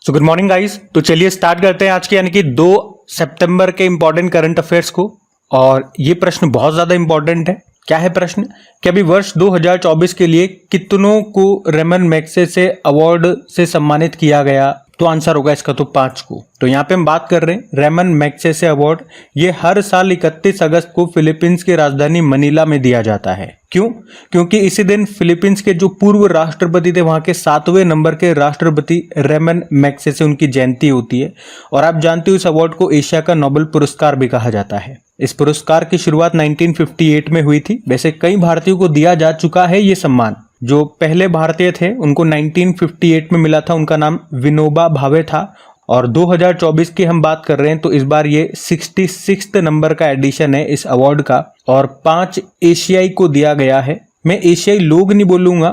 So good morning guys. तो चलिए start करते हैं आज के यानी कि 2 सितंबर के इंपॉर्टेंट करंट अफेयर्स को। और ये प्रश्न बहुत ज्यादा इंपॉर्टेंट है। क्या है प्रश्न कि अभी वर्ष 2024 के लिए कितनों को रेमन मैग्सेसे अवार्ड से सम्मानित किया गया? तो आंसर होगा इसका तो 5 को। तो यहाँ पे हम बात कर रहे हैं रेमन मैग्सेसे अवार्ड। ये हर साल 31 अगस्त को फिलीपींस की राजधानी मनीला में दिया जाता है। क्यों? क्योंकि इसी दिन फिलीपींस के जो पूर्व राष्ट्रपति थे वहां के 7वें नंबर के राष्ट्रपति रेमन मैग्सेसे उनकी जयंती होती है। और आप जानते हो इस अवार्ड को एशिया का नोबेल पुरस्कार भी कहा जाता है। इस पुरस्कार की शुरुआत 1958 में हुई थी। वैसे कई भारतीयों को दिया जा चुका है ये सम्मान। जो पहले भारतीय थे उनको 1958 में मिला था, उनका नाम विनोबा भावे था। और 2024 की हम बात कर रहे हैं तो इस बार ये 66 नंबर का एडिशन है इस अवार्ड का। और 5 एशियाई को दिया गया है। मैं एशियाई लोग नहीं बोलूंगा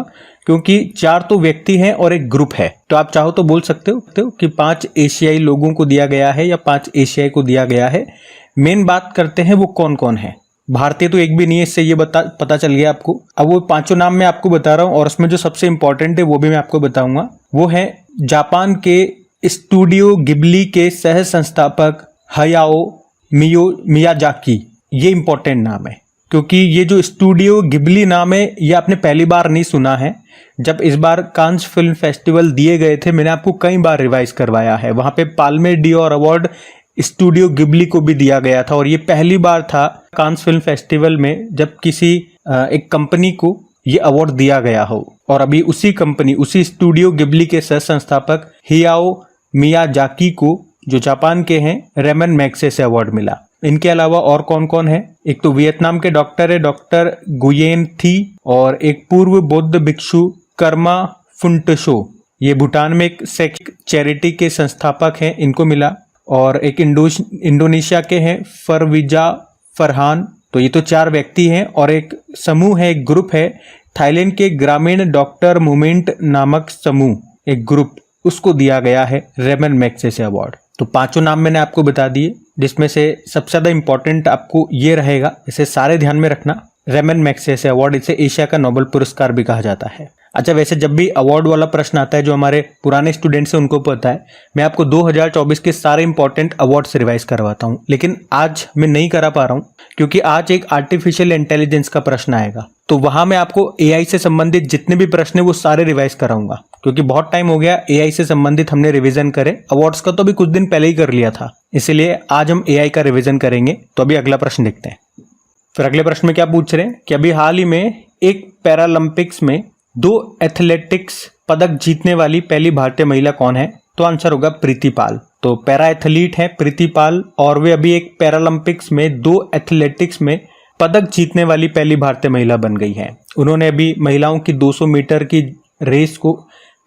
क्योंकि 4 तो व्यक्ति हैं और एक ग्रुप है। तो आप चाहो तो बोल सकते हो कि 5 एशियाई लोगों को दिया गया है या 5 एशियाई को दिया गया है। मेन बात करते हैं वो कौन कौन है। भारतीय तो एक भी नहीं है, इससे ये पता चल गया आपको। अब वो 5 नाम मैं आपको बता रहा हूं और उसमें जो सबसे इंपॉर्टेंट है वो भी मैं आपको बताऊंगा। वो है जापान के स्टूडियो गिबली के सह संस्थापक हयाओ मियाजाकी। ये इंपॉर्टेंट नाम है क्योंकि ये जो स्टूडियो गिबली नाम है ये आपने पहली बार नहीं सुना है। जब इस बार कांस फिल्म फेस्टिवल दिए गए थे मैंने आपको कई बार रिवाइज करवाया है। वहां पे Palme Dior award studio Ghibli को भी दिया गया था। और ये पहली बार था कांस फिल्म फेस्टिवल में जब किसी एक कंपनी को ये अवार्ड दिया गया हो। और अभी उसी स्टूडियो गिबली के सह संस्थापक हियाओ मियाजाकी को जो जापान के हैं रेमन मैग्सेसे अवार्ड मिला। इनके अलावा और कौन कौन है? एक तो वियतनाम के डॉक्टर है डॉक्टर गुयेन थी। और एक पूर्व बौद्ध भिक्षु कर्मा फुंटशो, ये भूटान में एक सेक्स चैरिटी के संस्थापक हैं, इनको मिला। और एक इंडोनेशिया के हैं फरविजा फरहान। तो ये तो 4 व्यक्ति हैं। और एक समूह है, एक ग्रुप है थाईलैंड के ग्रामीण डॉक्टर मूवमेंट नामक समूह, एक ग्रुप, उसको दिया गया है रेमन मैग्सेसे अवार्ड। तो 5 नाम मैंने आपको बता दिए जिसमें से सबसे ज्यादा इंपॉर्टेंट आपको ये रहेगा, इसे सारे ध्यान में रखना। रेमन मैग्सेसे अवार्ड, इसे एशिया का नोबेल पुरस्कार भी कहा जाता है। अच्छा, वैसे जब भी अवार्ड वाला प्रश्न आता है जो हमारे पुराने स्टूडेंट्स हैं उनको पता है, मैं आपको 2024 के सारे इंपॉर्टेंट अवार्ड्स रिवाइज करवाता हूं। लेकिन आज मैं नहीं करा पा रहा हूं क्योंकि आज एक आर्टिफिशियल इंटेलिजेंस का प्रश्न आएगा। तो वहां मैं आपको एआई से संबंधित जितने भी प्रश्न है वो सारे रिवाइज कराऊंगा क्योंकि बहुत टाइम हो गया एआई से संबंधित हमने रिवीजन करे। अवार्ड्स का तो अभी कुछ दिन पहले ही कर लिया था, इसलिए आज हम एआई का रिवीजन करेंगे। तो अभी अगला प्रश्न देखते हैं। फिर अगले प्रश्न में क्या पूछ रहे हैं कि अभी हाल ही में एक पैरालंपिक्स में 2 एथलेटिक्स पदक जीतने वाली पहली भारतीय महिला कौन है? तो आंसर होगा प्रीति पाल। तो पैरा एथलीट है प्रीति पाल और वे अभी एक पैरालंपिक्स में 2 एथलेटिक्स में पदक जीतने वाली पहली भारतीय महिला बन गई है। उन्होंने अभी महिलाओं की 200 मीटर की रेस को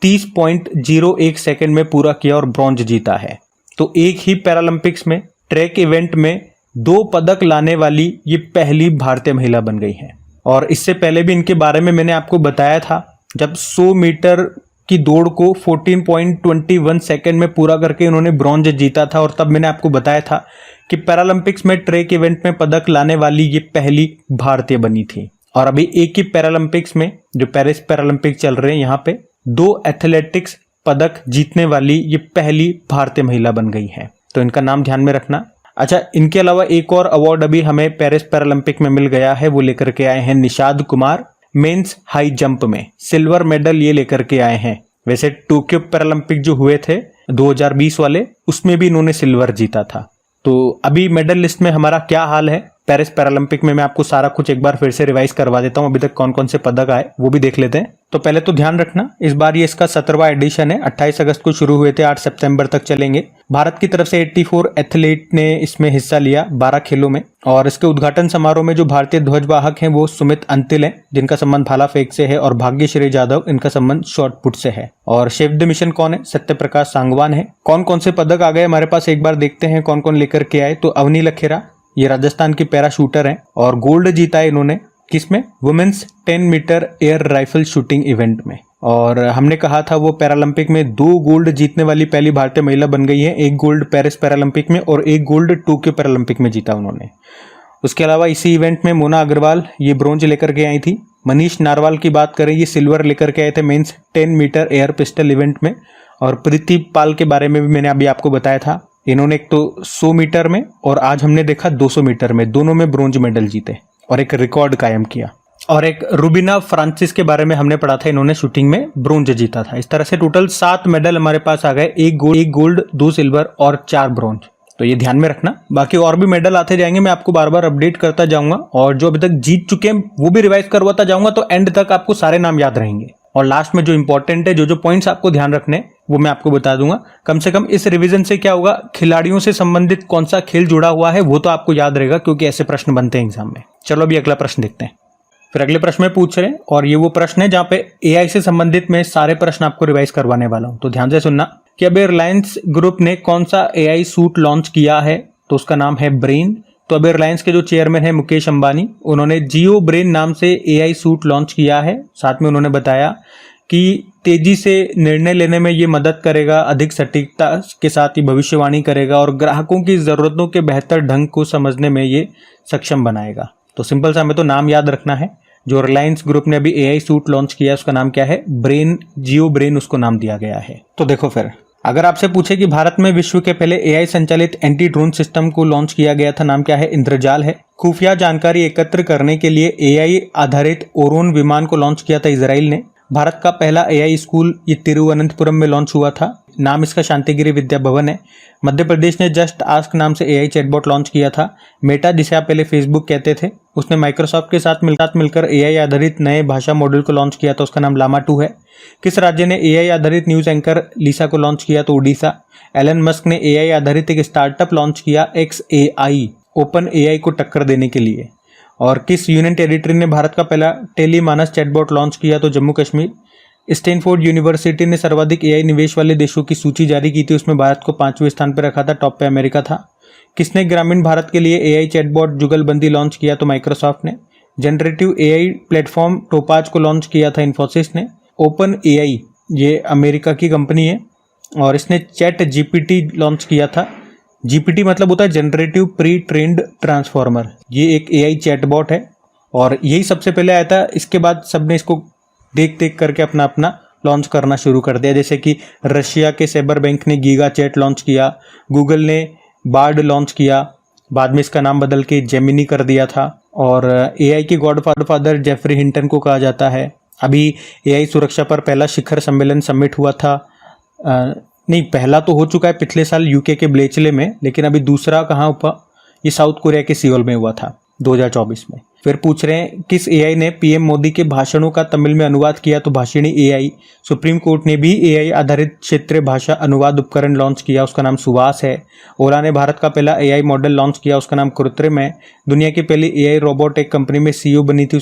30.01 सेकंड में पूरा किया और ब्रॉन्ज जीता है। तो एक ही पैरालंपिक्स में ट्रैक इवेंट में 2 पदक लाने वाली ये पहली भारतीय महिला बन गई है। और इससे पहले भी इनके बारे में मैंने आपको बताया था जब 100 मीटर की दौड़ को 14.21 सेकंड में पूरा करके उन्होंने ब्रॉन्ज जीता था। और तब मैंने आपको बताया था कि पैरालंपिक्स में ट्रैक इवेंट में पदक लाने वाली ये पहली भारतीय बनी थी। और अभी एक ही पैरालंपिक्स में जो पेरिस पैरालंपिक चल रहे हैं यहाँ पे 2 एथलेटिक्स पदक जीतने वाली ये पहली भारतीय महिला बन गई है। तो इनका नाम ध्यान में रखना। अच्छा, इनके अलावा एक और अवार्ड अभी हमें पेरिस पैरालंपिक में मिल गया है, वो लेकर के आए हैं Nishad Kumar. Mains high jump में सिल्वर मेडल ये लेकर के आए हैं। वैसे टोक्यो पैरालंपिक जो हुए थे 2020 वाले, उसमें भी इन्होंने सिल्वर जीता था। तो अभी मेडल लिस्ट में हमारा क्या हाल है पेरिस पैरालंपिक में, मैं आपको सारा कुछ एक बार फिर से रिवाइज करवा देता हूं। अभी तक कौन कौन से पदक आए वो भी देख लेते हैं। तो पहले तो ध्यान रखना इस बार ये इसका 17वां एडिशन है। 28 अगस्त को शुरू हुए थे, 8 सितंबर तक चलेंगे। भारत की तरफ से 84 एथलीट ने इसमें हिस्सा लिया 12 खेलों में। और इसके उद्घाटन समारोह में जो भारतीय ध्वजवाहक हैं वो सुमित अंतिल हैं जिनका संबंध भाला फेंक से है। और भाग्यश्री जाधव, इनका संबंध शॉट पुट से है। और शेफ द मिशन कौन है? सत्यप्रकाश सांगवान है। कौन कौन से पदक आ गए हमारे पास एक बार देखते हैं कौन कौन लेकर के आए। तो अवनी लखेरा, ये राजस्थान की पैरा शूटर हैं और गोल्ड जीता है इन्होंने किसमें? Women's 10 metre air rifle shooting event में। और हमने कहा था वो पैरालंपिक में 2 गोल्ड जीतने वाली पहली भारतीय महिला बन गई है। 1 गोल्ड पेरिस पैरालंपिक में और 1 गोल्ड टोक्यो पैरालंपिक में जीता उन्होंने। उसके अलावा इसी इवेंट में मोना अग्रवाल ये ब्रोंज लेकर के आई थी। मनीष नारवाल की बात करें, ये सिल्वर लेकर के आए थे men's 10 metre air pistol event में। और प्रीति पाल के बारे में भी मैंने अभी आपको बताया था। इन्होंने एक तो 100 मीटर में और आज हमने देखा 200 मीटर में, दोनों में ब्रोंज मेडल जीते और एक रिकॉर्ड कायम किया। और एक रूबिना फ्रांसिस के बारे में हमने पढ़ा था, इन्होंने शूटिंग में ब्रोंज जीता था। इस तरह से टोटल 7 मेडल हमारे पास आ गए, 1 गोल्ड 2 सिल्वर और 4 ब्रोंज। तो ये ध्यान में रखना। बाकी और भी मेडल आते जाएंगे, मैं आपको बार बार अपडेट करता जाऊंगा और जो अभी तक जीत चुके हैं वो भी रिवाइज करवाता जाऊंगा, तो एंड तक आपको सारे नाम याद रहेंगे। और लास्ट में जो इंपॉर्टेंट है, जो पॉइंट्स आपको ध्यान रखने वो मैं आपको बता दूंगा। कम से कम इस रिवीजन से क्या होगा, खिलाड़ियों से संबंधित कौन सा खेल जुड़ा हुआ है वो तो आपको याद रहेगा, क्योंकि ऐसे प्रश्न बनते हैं एग्जाम में। चलो अभी अगला प्रश्न देखते हैं। फिर अगले प्रश्न में पूछ रहे हैं और ये वो प्रश्न है जहाँ पे एआई से संबंधित मैं सारे प्रश्न आपको रिवाइज करवाने वाला हूँ, तो ध्यान से सुनना कि अभी रिलायंस ग्रुप ने कौन सा एआई सूट लॉन्च किया है, तो उसका नाम है ब्रेन। तो अभी रिलायंस के जो चेयरमैन है मुकेश अंबानी, उन्होंने जियो ब्रेन नाम से एआई सूट लॉन्च किया है। साथ में उन्होंने बताया कि तेजी से निर्णय लेने में ये मदद करेगा, अधिक सटीकता के साथ ये भविष्यवाणी करेगा और ग्राहकों की ज़रूरतों के बेहतर ढंग को समझने में ये सक्षम बनाएगा। तो सिंपल सा हमें तो नाम याद रखना है। जो रिलायंस ग्रुप ने अभी एआई सूट लॉन्च किया है उसका नाम क्या है, ब्रेन, जियो ब्रेन उसको नाम दिया गया है। तो देखो फिर अगर आपसे पूछे कि भारत में विश्व के पहले एआई संचालित एंटी ड्रोन सिस्टम को लॉन्च किया गया था, नाम क्या है, इंद्रजाल है। खुफिया जानकारी एकत्र करने के लिए एआई आधारित ओरोन विमान को लॉन्च किया था इजराइल ने। भारत का पहला एआई स्कूल ये तिरुवनंतपुरम में लॉन्च हुआ था, नाम इसका शांतिगिरी विद्या भवन है। मध्य प्रदेश ने जस्ट आस्क नाम से एआई चैटबॉट लॉन्च किया था। मेटा, जिसे आप पहले फेसबुक कहते थे, उसने माइक्रोसॉफ्ट के साथ मिलकर एआई आधारित नए भाषा मॉडल को लॉन्च किया था, उसका नाम लामा 2 है। किस राज्य ने एआई आधारित न्यूज एंकर लिसा को लॉन्च किया, तो उड़ीसा। एलन मस्क ने एआई आधारित एक स्टार्टअप लॉन्च किया XAI, ओपन एआई को टक्कर देने के लिए। और किस यूनियन टेरिटरी ने भारत का पहला टेलीमानस चैटबॉट लॉन्च किया, तो जम्मू कश्मीर। स्टैनफोर्ड यूनिवर्सिटी ने सर्वाधिक एआई निवेश वाले देशों की सूची जारी की थी, उसमें भारत को 5वें स्थान पर रखा था, टॉप पे अमेरिका था। किसने ग्रामीण भारत के लिए एआई चैटबॉट जुगलबंदी लॉन्च किया, तो माइक्रोसॉफ्ट ने। जनरेटिव एआई प्लेटफॉर्म टोपाज को लॉन्च किया था इन्फोसिस ने। ओपन एआई ये अमेरिका की कंपनी है और इसने चैट जीपीटी लॉन्च किया था। जीपीटी मतलब होता है जनरेटिव प्री ट्रेंड ट्रांसफॉर्मर। ये एक एआई चैटबॉट है और यही सबसे पहले आया था। इसके बाद सबने इसको देख करके अपना लॉन्च करना शुरू कर दिया, जैसे कि रशिया के साइबर बैंक ने गीगा चैट लॉन्च किया, गूगल ने बार्ड लॉन्च किया, बाद में इसका नाम बदल के जेमिनी कर दिया था। और एआई के गॉडफादर जेफरी हिंटन को कहा जाता है। अभी एआई सुरक्षा पर पहला शिखर सम्मेलन समिट हुआ था, नहीं पहला तो हो चुका है पिछले साल यूके के ब्लेचले में, लेकिन अभी दूसरा कहाँ हुआ, ये साउथ कोरिया के सियोल में हुआ था 2024 में। फिर पूछ रहे हैं किस एआई ने पीएम मोदी के भाषणों का तमिल में अनुवाद किया, तो भाषिणी एआई। सुप्रीम कोर्ट ने भी एआई आधारित क्षेत्रीय भाषा अनुवाद उपकरण लॉन्च किया, उसका नाम सुवास है। ओला ने भारत का पहला एआई मॉडल लॉन्च किया, उसका नाम कृत्रिम है। दुनिया की पहली एआई रोबोट एक कंपनी में सीईओ बनी थी,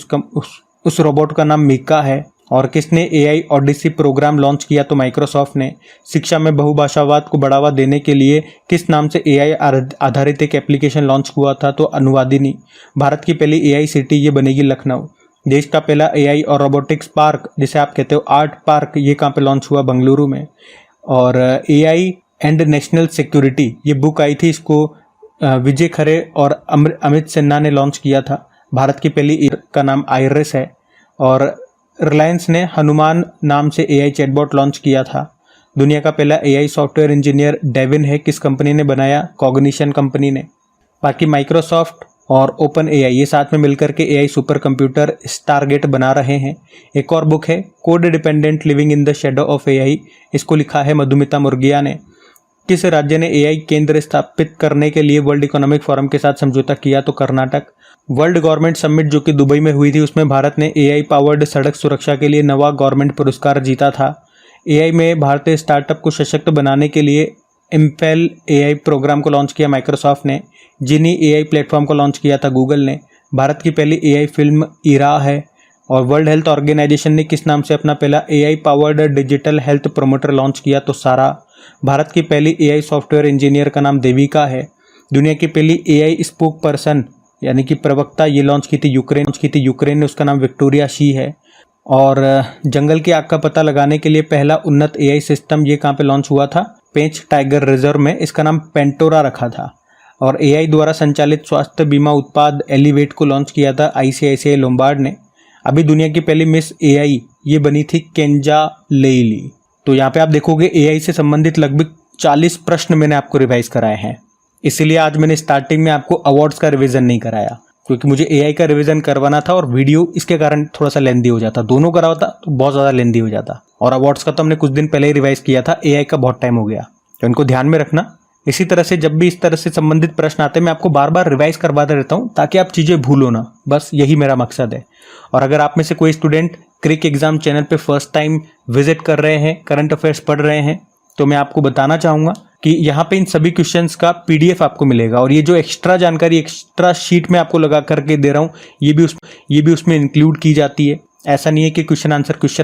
उस रोबोट का नाम मीका है। और किसने एआई ओडिसी प्रोग्राम लॉन्च किया, तो माइक्रोसॉफ्ट ने। शिक्षा में बहुभाषावाद को बढ़ावा देने के लिए किस नाम से एआई आधारित एक एप्लीकेशन लॉन्च हुआ था, तो अनुवादिनी। भारत की पहली एआई सिटी ये बनेगी लखनऊ। देश का पहला एआई और रोबोटिक्स पार्क, जिसे आप कहते हो आर्ट पार्क, ये कहाँ पे लॉन्च हुआ, बेंगलुरु में। और एआई एंड नेशनल सिक्योरिटी ये बुक आई थी, इसको विजय खरे और अमित सिन्हा ने लॉन्च किया था। भारत की पहली का नाम आइरिस है। और रिलायंस ने हनुमान नाम से एआई चैटबॉट लॉन्च किया था। दुनिया का पहला एआई सॉफ्टवेयर इंजीनियर डेविन है, किस कंपनी ने बनाया, कॉग्निशन कंपनी ने। बाकी माइक्रोसॉफ्ट और ओपन एआई ये साथ में मिलकर के एआई सुपर कंप्यूटर स्टारगेट बना रहे हैं। एक और बुक है code dependent living in the shadow of AI, इसको लिखा है मधुमिता मुर्गिया ने। किस राज्य ने एआई केंद्र स्थापित करने के लिए वर्ल्ड इकोनॉमिक फोरम के साथ समझौता किया, तो कर्नाटक। वर्ल्ड गवर्नमेंट समिट जो कि दुबई में हुई थी, उसमें भारत ने एआई पावर्ड सड़क सुरक्षा के लिए नवा गवर्नमेंट पुरस्कार जीता था। एआई में भारतीय स्टार्टअप को सशक्त बनाने के लिए इम्पेल एआई प्रोग्राम को लॉन्च किया माइक्रोसॉफ्ट ने। जिनी एआई प्लेटफॉर्म को लॉन्च किया था गूगल ने। भारत की पहली एआई फिल्म इरा है। और वर्ल्ड हेल्थ ऑर्गेनाइजेशन ने किस नाम से अपना पहला AI powered digital health promoter launch किया, तो सारा। भारत की पहली एआई सॉफ्टवेयर इंजीनियर का नाम देविका है। दुनिया की पहली एआई स्पोक पर्सन यानी कि प्रवक्ता ये लॉन्च की थी यूक्रेन ने, उसका नाम विक्टोरिया शी है। और जंगल की आग का पता लगाने के लिए पहला उन्नत एआई सिस्टम ये कहाँ पे लॉन्च हुआ था, पेंच टाइगर रिजर्व में, इसका नाम पेंटोरा रखा था। और एआई द्वारा संचालित स्वास्थ्य बीमा उत्पाद एलिवेट को लॉन्च किया था आईसीआईसीआई लोम्बार्ड ने। अभी दुनिया की पहली मिस एआई ये बनी थी केंजा लेइली। तो यहाँ पे आप देखोगे AI से संबंधित लगभग 40 प्रश्न मैंने आपको रिवाइज कराए हैं। इसीलिए आज मैंने स्टार्टिंग में आपको अवार्ड्स का रिवीजन नहीं कराया, क्योंकि मुझे AI का रिवीजन करवाना था और वीडियो इसके कारण थोड़ा सा लेंदी हो जाता। दोनों करा होता तो बहुत ज़्यादा लेंदी हो जाता। और अवार्ड्स का तो हमने कुछ दिन पहले ही रिवाइज किया था, AI का बहुत टाइम हो गया, तो इनको ध्यान में रखना। इसी तरह से जब भी इस तरह से संबंधित प्रश्न आते हैं मैं आपको बार बार रिवाइज करवाता रहता हूँ ताकि आप चीज़ें भूलो ना, बस यही मेरा मकसद है। और अगर आप में से कोई स्टूडेंट क्रिक एग्जाम चैनल पे फर्स्ट टाइम विजिट कर रहे हैं, करंट अफेयर्स पढ़ रहे हैं, तो मैं आपको बताना चाहूँगा कि यहाँ पे इन सभी क्वेश्चंस का PDF आपको मिलेगा। और ये जो एक्स्ट्रा जानकारी एक्स्ट्रा शीट में आपको लगा करके दे रहा हूँ ये भी उसमें इंक्लूड की जाती है। ऐसा नहीं है कि क्वेश्चन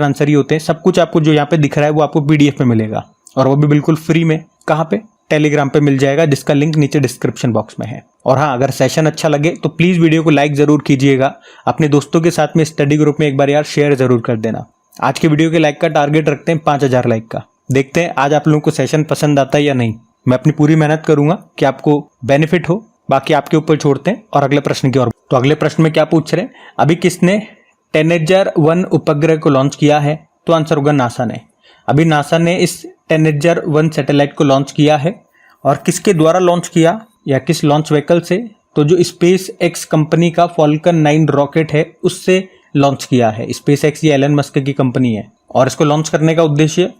आंसर ही होते हैं। सब कुछ आपको जो यहाँ पे दिख रहा है वो आपको PDF में मिलेगा, और वो भी बिल्कुल फ्री में। कहाँ पे? टेलीग्राम पे मिल जाएगा, जिसका लिंक नीचे डिस्क्रिप्शन बॉक्स में है। और हाँ, अगर सेशन अच्छा लगे तो प्लीज़ वीडियो को लाइक ज़रूर कीजिएगा। अपने दोस्तों के साथ में स्टडी ग्रुप में एक बार यार शेयर ज़रूर कर देना। आज के वीडियो के लाइक का टारगेट रखते हैं 5000 लाइक का। देखते हैं आज आप लोगों को सेशन पसंद आता है या नहीं। मैं अपनी पूरी मेहनत करूंगा कि आपको बेनिफिट हो, बाकी आपके ऊपर छोड़ते हैं। और अगले प्रश्न की ओर। तो अगले प्रश्न में क्या पूछ रहे हैं, अभी किसने टेनेजर 1 उपग्रह को लॉन्च किया है? तो आंसर होगा नासा ने। अभी नासा ने इस टेनेजर 1 सैटेलाइट को लॉन्च किया है। और किसके द्वारा लॉन्च किया या किस लॉन्च व्हीकल से? तो जो स्पेस एक्स कंपनी का फॉल्कन 9 रॉकेट है उससे लॉन्च किया है। स्पेस एक्स ये एलन मस्क की कंपनी है। और इसको लॉन्च करने का उद्देश्य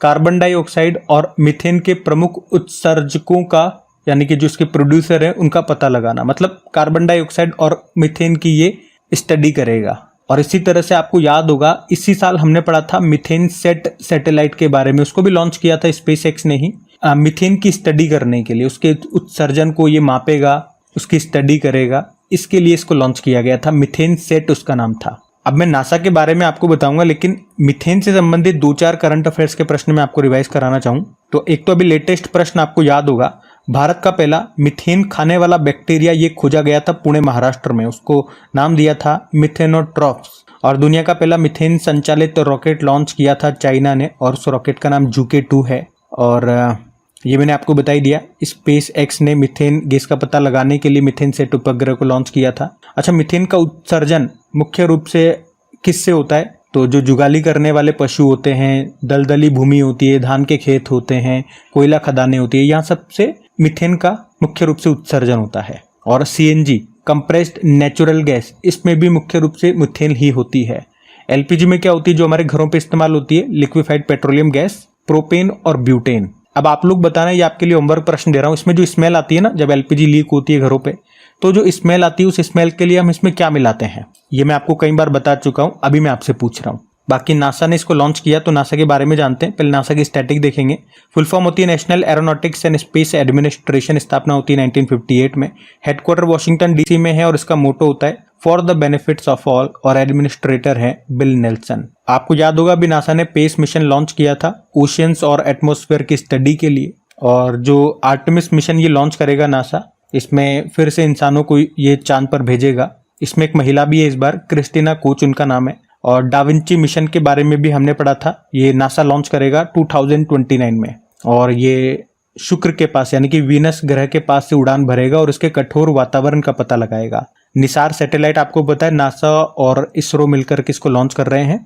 कार्बन डाइऑक्साइड और मीथेन के प्रमुख उत्सर्जकों का, यानी कि जो इसके प्रोड्यूसर हैं उनका पता लगाना। मतलब कार्बन डाइऑक्साइड और मीथेन की ये स्टडी करेगा। और इसी तरह से आपको याद होगा इसी साल हमने पढ़ा था मीथेन सेट सैटेलाइट के बारे में, उसको भी लॉन्च किया था स्पेस एक्स ने ही। मीथेन की स्टडी करने के लिए, उसके उत्सर्जन को ये मापेगा, उसकी स्टडी करेगा, इसके लिए इसको लॉन्च किया गया था। मीथेन सेट उसका नाम था। अब मैं नासा के बारे में आपको बताऊंगा, लेकिन मीथेन से संबंधित 2-4 करंट अफेयर्स के प्रश्न मैं आपको रिवाइज कराना चाहूँ। तो एक तो अभी लेटेस्ट प्रश्न आपको याद होगा, भारत का पहला मीथेन खाने वाला बैक्टीरिया ये खोजा गया था पुणे महाराष्ट्र में। उसको नाम दिया था मिथेनोट्रॉप्स। और दुनिया का पहला मीथेन संचालित रॉकेट लॉन्च किया था चाइना ने, और उस रॉकेट का नाम जुके 2 है। और ये मैंने आपको बता ही दिया, स्पेस एक्स ने मीथेन गैस का पता लगाने के लिए मीथेन सेट उपग्रह को लॉन्च किया था। अच्छा, मीथेन का उत्सर्जन मुख्य रूप से किससे होता है? तो जो जुगाली करने वाले पशु होते हैं, दलदली भूमि होती है, धान के खेत होते हैं, कोयला खदानें होती है, यहाँ सबसे मीथेन का मुख्य रूप से उत्सर्जन होता है। और CNG कंप्रेस्ड नेचुरल गैस, इसमें भी मुख्य रूप से मीथेन ही होती है। LPG में क्या होती है, जो हमारे घरों पे इस्तेमाल होती है, लिक्विफाइड पेट्रोलियम गैस, प्रोपेन और ब्यूटेन। अब आप लोग बताना, ये आपके लिए होमवर्क प्रश्न दे रहा हूँ, इसमें जो स्मेल आती है ना जब LPG लीक होती है घरों पे, तो जो स्मेल आती है उस स्मेल के लिए हम इसमें क्या मिलाते हैं? ये मैं आपको कई बार बता चुका हूँ, अभी मैं आपसे पूछ रहा हूँ। बाकी नासा ने इसको लॉन्च किया, तो नासा के बारे में जानते हैं। पहले नासा की स्टैटिक देखेंगे। फुल फॉर्म होती है national aeronautics and space administration. स्थापना होती है 1958 में। हेडक्वार्टर वॉशिंगटन DC में है और इसका मोटो होता है for the benefits of all, और एडमिनिस्ट्रेटर है बिल नेल्सन। आपको याद होगा अभी नासा ने पेस मिशन लॉन्च किया था ओशियंस और एटमॉस्फेयर की स्टडी के लिए। और जो आर्टेमिस मिशन ये लॉन्च करेगा नासा, इसमें फिर से इंसानों को ये चांद पर भेजेगा। इसमें एक महिला भी है इस बार, क्रिस्टीना कोच उनका नाम है। और डाविंची मिशन के बारे में भी हमने पढ़ा था, ये नासा लॉन्च करेगा 2029 में। और ये शुक्र के पास यानी कि वीनस ग्रह के पास से उड़ान भरेगा और इसके कठोर वातावरण का पता लगाएगा। निसार सैटेलाइट आपको पता है नासा और इसरो मिलकर के इसको लॉन्च कर रहे हैं।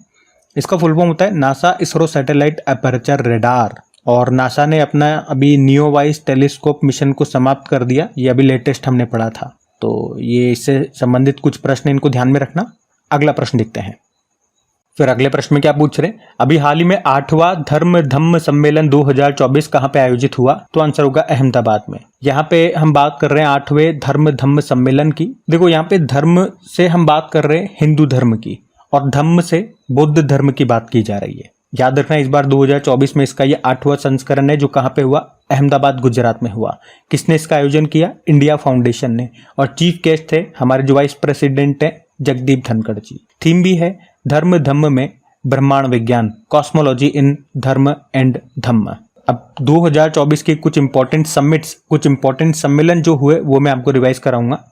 इसका फुल फॉर्म होता है NASA ISRO satellite aperture radar. और नासा ने अपना अभी नियोवाइस टेलीस्कोप मिशन को समाप्त कर दिया, ये अभी लेटेस्ट हमने पढ़ा था। तो ये इससे संबंधित कुछ प्रश्न, इनको ध्यान में रखना। अगला प्रश्न देखते हैं। फिर अगले प्रश्न में क्या पूछ रहे हैं, अभी हाल ही में 8वां धर्म धम्म सम्मेलन 2024 कहाँ पे आयोजित हुआ? तो आंसर होगा अहमदाबाद में। यहाँ पे हम बात कर रहे हैं 8वें धर्म धम्म सम्मेलन की। देखो यहाँ पे धर्म से हम बात कर रहे हैं हिंदू धर्म की, और धम्म से बौद्ध धर्म की बात की जा रही है। याद रखना इस बार 2024 में इसका ये 8वां संस्करण है, जो कहाँ पे हुआ? अहमदाबाद गुजरात में हुआ। किसने इसका आयोजन किया? इंडिया फाउंडेशन ने। और चीफ गेस्ट थे हमारे जो वाइस प्रेसिडेंट है जगदीप धनखड़ जी। थीम भी है धर्म धम्म में ब्रह्मांड विज्ञान, कॉस्मोलॉजी इन धर्म एंड धम्म। अब 2024 के कुछ इंपॉर्टेंट समिट्स, कुछ इंपॉर्टेंट सम्मेलन जो हुए वो मैं आपको रिवाइज कराऊंगा।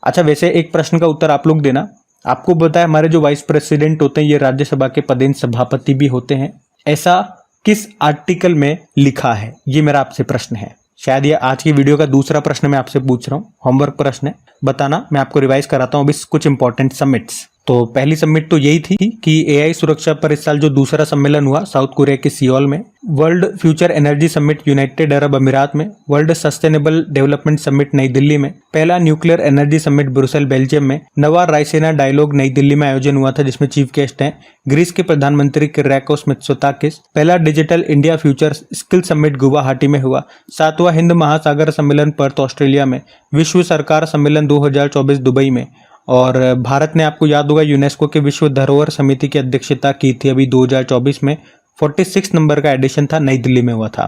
अच्छा, वैसे एक प्रश्न का उत्तर आप लोग देना। आपको पता है हमारे जो वाइस प्रेसिडेंट होते हैं ये राज्यसभा के पदेन सभापति भी होते हैं। ऐसा किस आर्टिकल में लिखा है? ये मेरा आपसे प्रश्न है। शायद ये आज की वीडियो का दूसरा प्रश्न मैं आपसे पूछ रहा हूँ, होमवर्क प्रश्न है, बताना। मैं आपको रिवाइज कराता हूँ अभी कुछ इंपॉर्टेंट समिट्स। तो पहली समिट तो यही थी कि एआई सुरक्षा पर इस साल जो दूसरा सम्मेलन हुआ साउथ कोरिया के सियोल में, world future energy summit United Arab अमीरात में, वर्ल्ड सस्टेनेबल डेवलपमेंट समिट नई दिल्ली में, पहला nuclear energy summit Brussels Belgium में, नवा रायसीना डायलॉग नई दिल्ली में आयोजन हुआ था जिसमें चीफ गेस्ट हैं ग्रीस के प्रधानमंत्री किर्याकोस मित्सोताकिस, पहला digital India future skill summit Guwahati में हुआ, 7वां हिंद महासागर सम्मेलन पर्थ ऑस्ट्रेलिया में, विश्व सरकार सम्मेलन 2024 दुबई में, और भारत ने आपको याद होगा यूनेस्को के विश्व धरोहर समिति की अध्यक्षता की थी अभी 2024 में, 46 नंबर का एडिशन था, नई दिल्ली में हुआ था।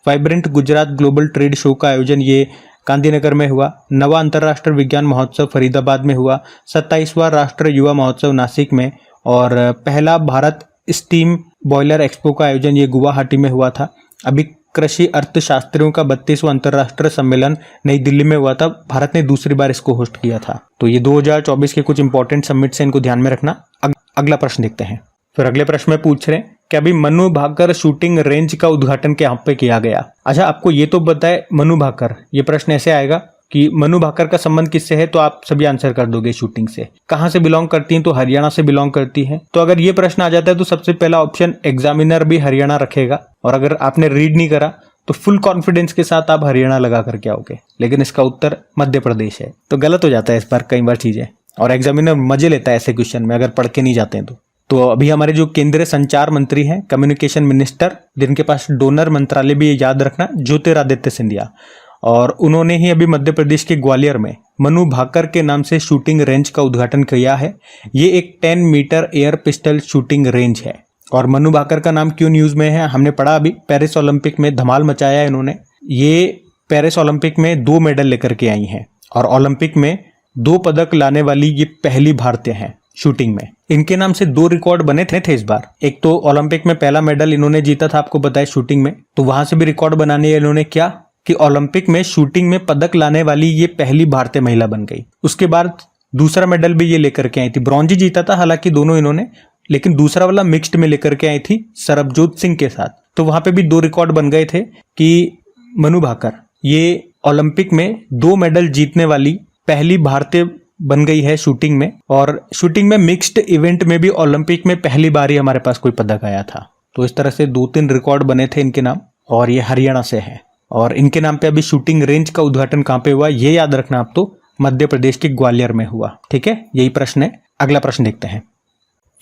Vibrant Gujarat global trade show का आयोजन ये गांधीनगर में हुआ, नवा अंतर्राष्ट्रीय विज्ञान महोत्सव फरीदाबाद में हुआ, 27वां राष्ट्रीय युवा महोत्सव नासिक में, और पहला भारत स्टीम बॉयलर एक्सपो का आयोजन ये गुवाहाटी में हुआ था। अभी कृषि अर्थशास्त्रियों का 32वां अंतर्राष्ट्रीय सम्मेलन नई दिल्ली में हुआ था, भारत ने दूसरी बार इसको होस्ट किया था। तो ये 2024 के कुछ इंपॉर्टेंट समिट्स हैं, इनको ध्यान में रखना। अगला प्रश्न देखते हैं। फिर अगले प्रश्न में पूछ रहे हैं कि अभी मनु भाकर शूटिंग रेंज का उद्घाटन कहाँ पे किया गया। अच्छा, आपको ये तो बताए मनु भाकर, ये प्रश्न ऐसे आएगा कि मनु भाकर का संबंध किससे है, तो आप सभी आंसर कर दोगे शूटिंग से। कहाँ से बिलोंग करती हैं, तो हरियाणा से बिलोंग करती है। तो अगर ये प्रश्न आ जाता है तो सबसे पहला ऑप्शन एग्जामिनर भी हरियाणा रखेगा, और अगर आपने रीड नहीं करा तो फुल कॉन्फिडेंस के साथ आप हरियाणा लगा करके आओगे, लेकिन इसका उत्तर मध्य प्रदेश है। तो गलत हो जाता है इस बार कई बार चीजें, और एग्जामिनर मजे लेता है ऐसे क्वेश्चन में अगर पढ़ के नहीं जाते हैं तो अभी हमारे जो केंद्रीय संचार मंत्री हैं, कम्युनिकेशन मिनिस्टर, जिनके पास डोनर मंत्रालय भी, ये याद रखना, ज्योतिरादित्य सिंधिया, और उन्होंने ही अभी मध्य प्रदेश के ग्वालियर में मनु भाकर के नाम से शूटिंग रेंज का उद्घाटन किया है। ये एक 10 metre air pistol shooting range है। और मनु भाकर का नाम क्यों न्यूज में है, हमने पढ़ा अभी, पेरिस ओलंपिक में धमाल मचाया है इन्होंने। ये पेरिस ओलंपिक में 2 मेडल लेकर के आई हैं, और ओलंपिक में 2 पदक लाने वाली ये पहली भारतीय हैं शूटिंग में। इनके नाम से 2 रिकॉर्ड बने थे इस बार। एक तो ओलंपिक में पहला मेडल इन्होंने जीता था, आपको बताया, शूटिंग में, तो वहां से भी रिकॉर्ड बनाने इन्होंने क्या कि ओलंपिक में शूटिंग में पदक लाने वाली ये पहली भारतीय महिला बन गई। उसके बाद दूसरा मेडल भी ये लेकर के आई थी, ब्रॉन्ज ही जीता था हालांकि दोनों इन्होंने, लेकिन दूसरा वाला मिक्स्ड में लेकर के आई थी सरबजोत सिंह के साथ। तो वहां पे भी 2 रिकॉर्ड बन गए थे कि मनु भाकर ये ओलंपिक में 2 मेडल जीतने वाली पहली भारतीय बन गई है शूटिंग में, और शूटिंग में मिक्स्ड इवेंट में भी ओलंपिक में पहली बार ही हमारे पास कोई पदक आया था। तो इस तरह से 2-3 रिकॉर्ड बने थे इनके नाम, और ये हरियाणा से है। और इनके नाम पे अभी शूटिंग रेंज का उद्घाटन कहाँ पे हुआ, ये याद रखना आप, तो मध्य प्रदेश के ग्वालियर में हुआ। ठीक है, यही प्रश्न है। अगला प्रश्न देखते हैं।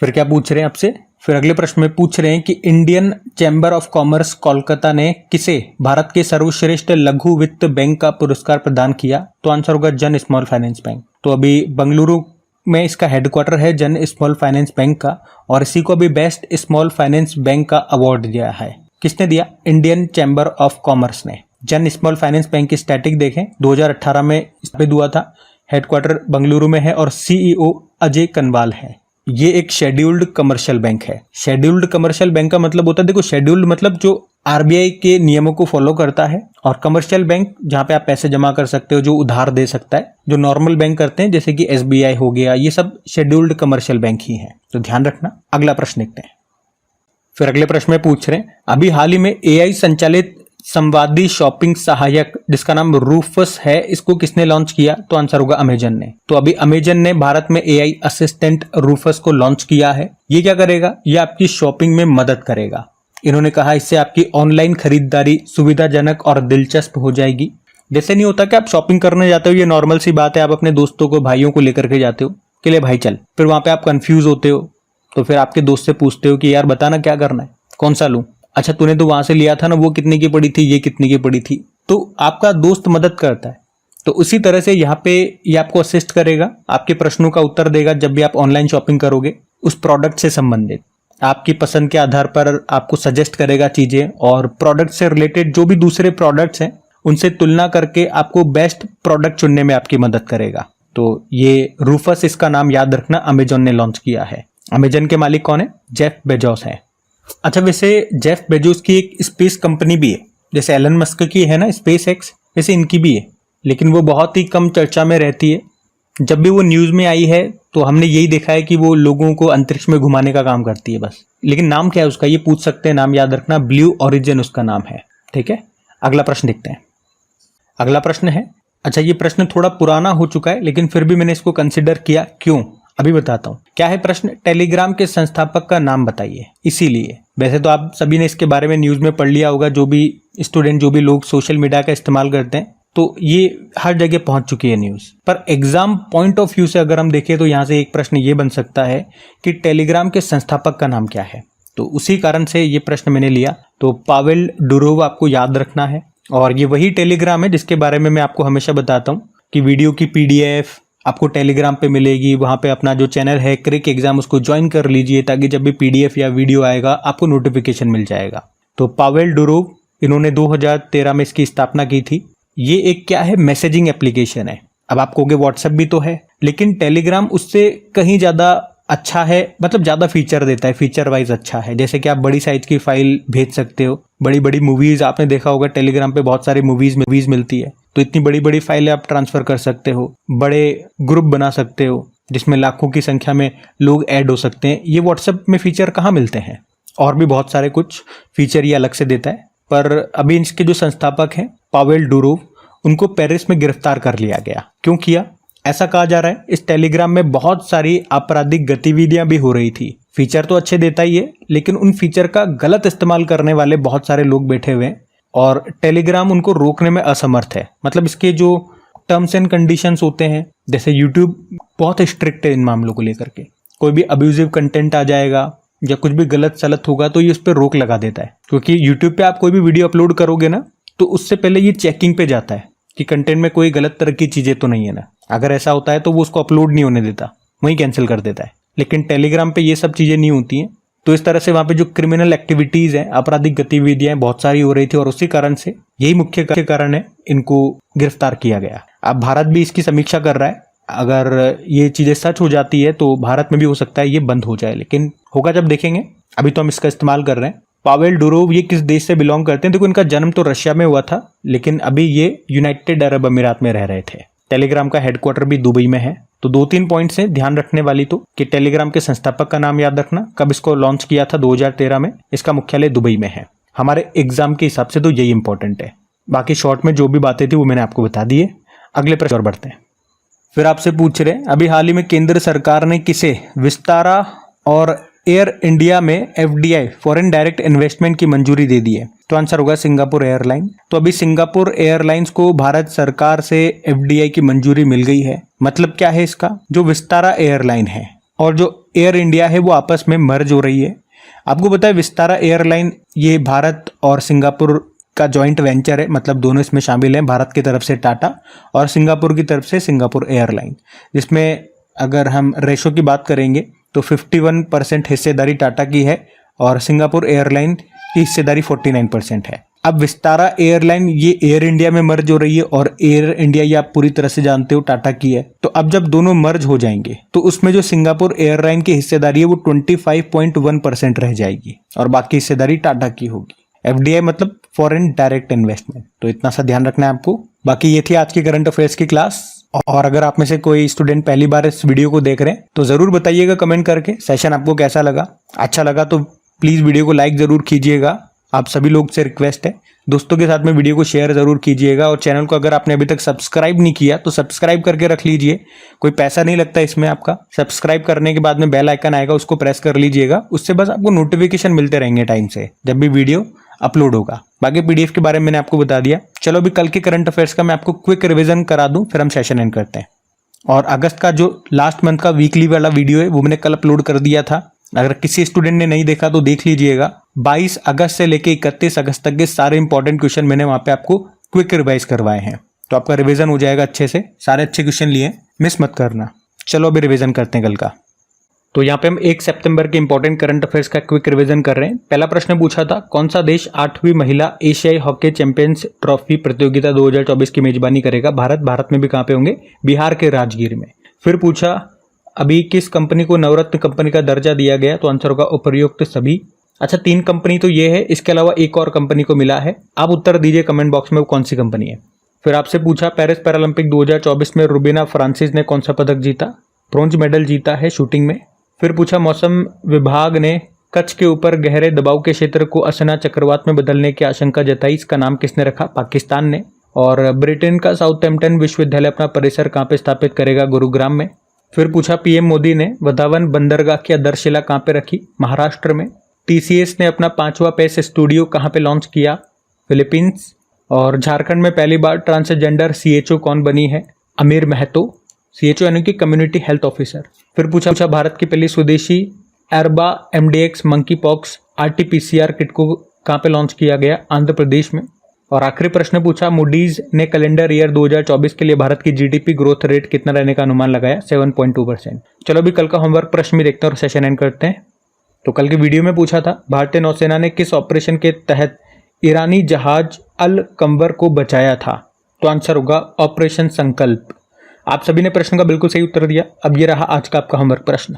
फिर क्या पूछ रहे हैं आपसे, फिर अगले प्रश्न में पूछ रहे हैं कि Indian chamber of commerce Kolkata ने किसे भारत के सर्वश्रेष्ठ लघु वित्त बैंक का पुरस्कार प्रदान किया, तो आंसर होगा जन स्मॉल फाइनेंस बैंक। तो अभी बेंगलुरु में इसका हेडक्वार्टर है जन स्मॉल फाइनेंस बैंक का, और इसी को अभी बेस्ट स्मॉल फाइनेंस बैंक का अवार्ड दिया है। किसने दिया, इंडियन चैम्बर ऑफ कॉमर्स ने। जन स्मॉल फाइनेंस बैंक की स्टैटिक देखें, 2018 में स्थापित हुआ था, हेडक्वार्टर बेंगलुरु में है, और सीईओ अजय कनवाल है। ये एक शेड्यूल्ड कमर्शियल बैंक है। शेड्यूल्ड कमर्शियल बैंक का मतलब होता है, देखो, शेड्यूल्ड मतलब जो आरबीआई के नियमों को फॉलो करता है, और कमर्शियल बैंक जहां पे आप पैसे जमा कर सकते हो, जो उधार दे सकता है, जो नॉर्मल बैंक करते हैं जैसे कि एसबीआई हो गया, ये सब शेड्यूल्ड कमर्शियल बैंक ही है। तो ध्यान रखना। अगला प्रश्न देखते हैं। फिर अगले प्रश्न में पूछ रहे हैं, अभी हाल ही में एआई संचालित संवादी शॉपिंग सहायक जिसका नाम रूफस है, इसको किसने लॉन्च किया, तो आंसर होगा अमेजन ने। तो अभी अमेजन ने भारत में एआई असिस्टेंट रूफस को लॉन्च किया है। ये क्या करेगा, ये आपकी शॉपिंग में मदद करेगा। इन्होंने कहा इससे आपकी ऑनलाइन खरीदारी सुविधाजनक और दिलचस्प हो जाएगी। जैसे नहीं होता कि आप शॉपिंग करने जाते हो, ये नॉर्मल सी बात है, आप अपने दोस्तों को, भाइयों को लेकर के जाते हो कि ले भाई चल, फिर वहां पे आप कंफ्यूज होते हो, तो फिर आपके दोस्त से पूछते हो कि यार बताना क्या करना है, कौन सा लूं, अच्छा तूने तो वहां से लिया था ना, वो कितने की पड़ी थी, ये कितने की पड़ी थी, तो आपका दोस्त मदद करता है। तो उसी तरह से यहाँ पे ये आपको असिस्ट करेगा, आपके प्रश्नों का उत्तर देगा जब भी आप ऑनलाइन शॉपिंग करोगे उस प्रोडक्ट से संबंधित। आपकी पसंद के आधार पर आपको सजेस्ट करेगा चीजें, और प्रोडक्ट से रिलेटेड जो भी दूसरे प्रोडक्ट्स हैं उनसे तुलना करके आपको बेस्ट प्रोडक्ट चुनने में आपकी मदद करेगा। तो ये रूफस, इसका नाम याद रखना, अमेजन ने लॉन्च किया है। अमेजन के मालिक कौन है, जेफ बेजोस है। अच्छा, वैसे जेफ बेजोस की एक स्पेस कंपनी भी है, जैसे एलन मस्क की है ना स्पेस एक्स, वैसे इनकी भी है, लेकिन वो बहुत ही कम चर्चा में रहती है। जब भी वो न्यूज में आई है तो हमने यही देखा है कि वो लोगों को अंतरिक्ष में घुमाने का काम करती है बस। लेकिन नाम क्या है उसका, ये पूछ सकते हैं, नाम याद रखना, ब्लू ओरिजिन उसका नाम है। ठीक है, अगला प्रश्न देखते हैं। अगला प्रश्न है, अच्छा ये प्रश्न थोड़ा पुराना हो चुका है लेकिन फिर भी मैंने इसको कंसिडर किया, क्यों, अभी बताता हूँ। क्या है प्रश्न? टेलीग्राम के संस्थापक का नाम बताइए। इसीलिए वैसे तो आप सभी ने इसके बारे में न्यूज़ में पढ़ लिया होगा, जो भी स्टूडेंट, जो भी लोग सोशल मीडिया का इस्तेमाल करते हैं, तो ये हर जगह पहुंच चुकी है न्यूज़। पर एग्जाम पॉइंट ऑफ व्यू से अगर हम देखें तो यहाँ से एक प्रश्न ये बन सकता है कि टेलीग्राम के संस्थापक का नाम क्या है। तो उसी कारण से ये प्रश्न मैंने लिया। तो पावेल डुरोव आपको याद रखना है, और ये वही टेलीग्राम है जिसके बारे में मैं आपको हमेशा बताता हूँ कि वीडियो की PDF आपको टेलीग्राम पे मिलेगी। वहाँ पे अपना जो चैनल है क्रिक एग्जाम, उसको ज्वाइन कर लीजिए ताकि जब भी PDF या वीडियो आएगा आपको नोटिफिकेशन मिल जाएगा। तो पावेल डुरोव, इन्होंने 2013 में इसकी स्थापना की थी। ये एक क्या है, मैसेजिंग एप्लीकेशन है। अब आप कहोगे व्हाट्सएप भी तो है, लेकिन टेलीग्राम उससे कहीं ज़्यादा अच्छा है, मतलब ज़्यादा फीचर देता है, फीचर वाइज अच्छा है। जैसे कि आप बड़ी साइज की फाइल भेज सकते हो, बड़ी बड़ी मूवीज़, आपने देखा होगा टेलीग्राम पे बहुत सारी मूवीज़ मिलती है, तो इतनी बड़ी बड़ी फाइलें आप ट्रांसफ़र कर सकते हो, बड़े ग्रुप बना सकते हो जिसमें लाखों की संख्या में लोग ऐड हो सकते हैं। ये व्हाट्सएप में फीचर कहाँ मिलते हैं? और भी बहुत सारे कुछ फीचर ये अलग से देता है। पर अभी इसके जो संस्थापक हैं पावेल डुरोव, उनको पेरिस में गिरफ्तार कर लिया गया। क्यों किया? ऐसा कहा जा रहा है इस टेलीग्राम में बहुत सारी आपराधिक गतिविधियां भी हो रही थी। फीचर तो अच्छे देता ही है, लेकिन उन फीचर का गलत इस्तेमाल करने वाले बहुत सारे लोग बैठे हुए हैं और टेलीग्राम उनको रोकने में असमर्थ है। मतलब इसके जो टर्म्स एंड कंडीशंस होते हैं, जैसे यूट्यूब बहुत स्ट्रिक्ट है इन मामलों को लेकर के। कोई भी अब्यूजिव कंटेंट आ जाएगा या कुछ भी गलत सलत होगा तो ये उस पर रोक लगा देता है, क्योंकि यूट्यूब पे आप कोई भी वीडियो अपलोड करोगे ना, तो उससे पहले ये चेकिंग पे जाता है कि कंटेंट में कोई गलत तरह की चीज़ें तो नहीं है ना। अगर ऐसा होता है तो वो उसको अपलोड नहीं होने देता, वहीं कैंसिल कर देता है। लेकिन टेलीग्राम पे ये सब चीज़ें नहीं होती हैं। तो इस तरह से वहाँ पे जो क्रिमिनल एक्टिविटीज़ हैं, आपराधिक गतिविधियाँ बहुत सारी हो रही थी, और उसी कारण से यही मुख्य कारण है इनको गिरफ्तार किया गया। अब भारत भी इसकी समीक्षा कर रहा है। अगर ये चीज़ें सच हो जाती है तो भारत में भी हो सकता है ये बंद हो जाए, लेकिन होगा जब देखेंगे। अभी तो हम इसका इस्तेमाल कर रहे हैं। पावेल डुरोव ये किस देश से बिलोंग करते हैं? देखो, इनका जन्म तो रशिया में हुआ था, लेकिन अभी ये यूनाइटेड अरब अमीरात में रह रहे थे। टेलीग्राम का हेडक्वार्टर भी दुबई में है। तो 2-3 पॉइंट्स हैं ध्यान रखने वाली, तो कि टेलीग्राम के संस्थापक का नाम याद रखना, कब इसको लॉन्च किया था 2013 में, इसका मुख्यालय दुबई में है। हमारे एग्जाम के हिसाब से तो यही इंपॉर्टेंट है। बाकी शॉर्ट में जो भी बातें थी वो मैंने आपको बता दी है। अगले प्रश्न और बढ़ते हैं। फिर आपसे पूछ रहे हैं, अभी हाल ही में केंद्र सरकार ने किसे विस्तारा और एयर इंडिया में FDI फॉरेन डायरेक्ट इन्वेस्टमेंट की मंजूरी दे दी है? तो आंसर होगा सिंगापुर एयरलाइन। तो अभी सिंगापुर एयरलाइंस को भारत सरकार से FDI की मंजूरी मिल गई है। मतलब क्या है इसका? जो विस्तारा एयरलाइन है और जो एयर इंडिया है वो आपस में मर्ज हो रही है। आपको पता है विस्तारा एयरलाइन ये भारत और सिंगापुर का जॉइंट वेंचर है, मतलब दोनों इसमें शामिल हैं, भारत की तरफ से टाटा और सिंगापुर की तरफ से सिंगापुर एयरलाइन, जिसमें अगर हम रेशो की बात करेंगे तो 51% हिस्सेदारी टाटा की है और सिंगापुर एयरलाइन की हिस्सेदारी 49% है। अब विस्तारा एयरलाइन ये एयर इंडिया में मर्ज हो रही है और एयर इंडिया ये आप पूरी तरह से जानते हो टाटा की है। तो अब जब दोनों मर्ज हो जाएंगे तो उसमें जो सिंगापुर एयरलाइन की हिस्सेदारी है वो 25.1% रह जाएगी और बाकी हिस्सेदारी टाटा की होगी। FDI मतलब फॉरेन डायरेक्ट इन्वेस्टमेंट। तो इतना सा ध्यान रखना है आपको। बाकी ये थी आज की करंट अफेयर्स की क्लास। और अगर आप में से कोई स्टूडेंट पहली बार इस वीडियो को देख रहे हैं तो ज़रूर बताइएगा कमेंट करके सेशन आपको कैसा लगा। अच्छा लगा तो प्लीज़ वीडियो को लाइक ज़रूर कीजिएगा। आप सभी लोग से रिक्वेस्ट है, दोस्तों के साथ में वीडियो को शेयर ज़रूर कीजिएगा। और चैनल को अगर आपने अभी तक सब्सक्राइब नहीं किया तो सब्सक्राइब करके रख लीजिए। कोई पैसा नहीं लगता इसमें आपका। सब्सक्राइब करने के बाद में बेल आइकन आएगा, उसको प्रेस कर लीजिएगा। उससे बस आपको नोटिफिकेशन मिलते रहेंगे टाइम से जब भी वीडियो अपलोड होगा। बाकी PDF के बारे में मैंने आपको बता दिया। चलो अभी कल के करंट अफेयर्स का मैं आपको क्विक रिवीजन करा दूं, फिर हम सेशन एंड करते हैं। और अगस्त का जो लास्ट मंथ का वीकली वाला वीडियो है वो मैंने कल अपलोड कर दिया था। अगर किसी स्टूडेंट ने नहीं देखा तो देख लीजिएगा। 22 अगस्त से लेके 31 अगस्त तक के सारे इंपॉर्टेंट क्वेश्चन मैंने वहां पे आपको क्विक रिवाइज करवाए हैं, तो आपका रिवीजन हो जाएगा अच्छे से। सारे अच्छे क्वेश्चन लिए, मिस मत करना। चलो अभी रिवीजन करते हैं कल का। तो यहाँ पे हम 1 सितंबर के इंपॉर्टेंट करंट अफेयर्स का क्विक रिवीजन कर रहे हैं। पहला प्रश्न पूछा था, कौन सा देश 8वीं महिला एशियाई हॉकी चैंपियंस ट्रॉफी प्रतियोगिता 2024 की मेजबानी करेगा? भारत में भी कहाँ पे होंगे? बिहार के राजगीर में। फिर पूछा, अभी किस कंपनी को नवरत्न कंपनी का दर्जा दिया गया? तो आंसर होगा उपर्युक्त सभी। अच्छा, 3 कंपनी तो ये है, इसके अलावा एक और कंपनी को मिला है। आप उत्तर दीजिए कमेंट बॉक्स में वो कौन सी कंपनी है। फिर आपसे पूछा, पेरिस पैरालंपिक 2024 में रुबीना फ्रांसिस ने कौन सा पदक जीता? ब्रॉन्ज मेडल जीता है शूटिंग में। फिर पूछा, मौसम विभाग ने कच्छ के ऊपर गहरे दबाव के क्षेत्र को असना चक्रवात में बदलने की आशंका जताई, इसका नाम किसने रखा? पाकिस्तान ने। और ब्रिटेन का साउथहैम्पटन विश्वविद्यालय अपना परिसर कहाँ पे स्थापित करेगा? गुरुग्राम में। फिर पूछा पीएम मोदी ने वधावन बंदरगाह की आधारशिला कहाँ पे रखी? महाराष्ट्र में। टीसीएस ने अपना 5वां पेस स्टूडियो कहाँ पे लॉन्च किया? फिलीपींस। और झारखंड में पहली बार ट्रांसजेंडर सीएचओ कौन बनी है? अमीर महतो। सीएचओ यानी कि कम्युनिटी हेल्थ ऑफिसर। फिर पूछा भारत की पहली स्वदेशी Erba MDx monkey pox RTPCR kit को कहाँ पे लॉन्च किया गया? आंध्र प्रदेश में। और आखिरी प्रश्न पूछा मूडीज ने कैलेंडर ईयर 2024 के लिए भारत की जीडीपी ग्रोथ रेट कितना रहने का अनुमान लगाया? 7.2%। चलो अभी कल का होमवर्क प्रश्न भी देखते हैं और सेशन एंड करते हैं। तो कल की वीडियो में पूछा था भारतीय नौसेना ने किस ऑपरेशन के तहत ईरानी जहाज अल कंवर को बचाया था? तो आंसर होगा ऑपरेशन संकल्प। आप सभी ने प्रश्न का बिल्कुल सही उत्तर दिया। अब ये रहा आज का आपका होमवर्क प्रश्न।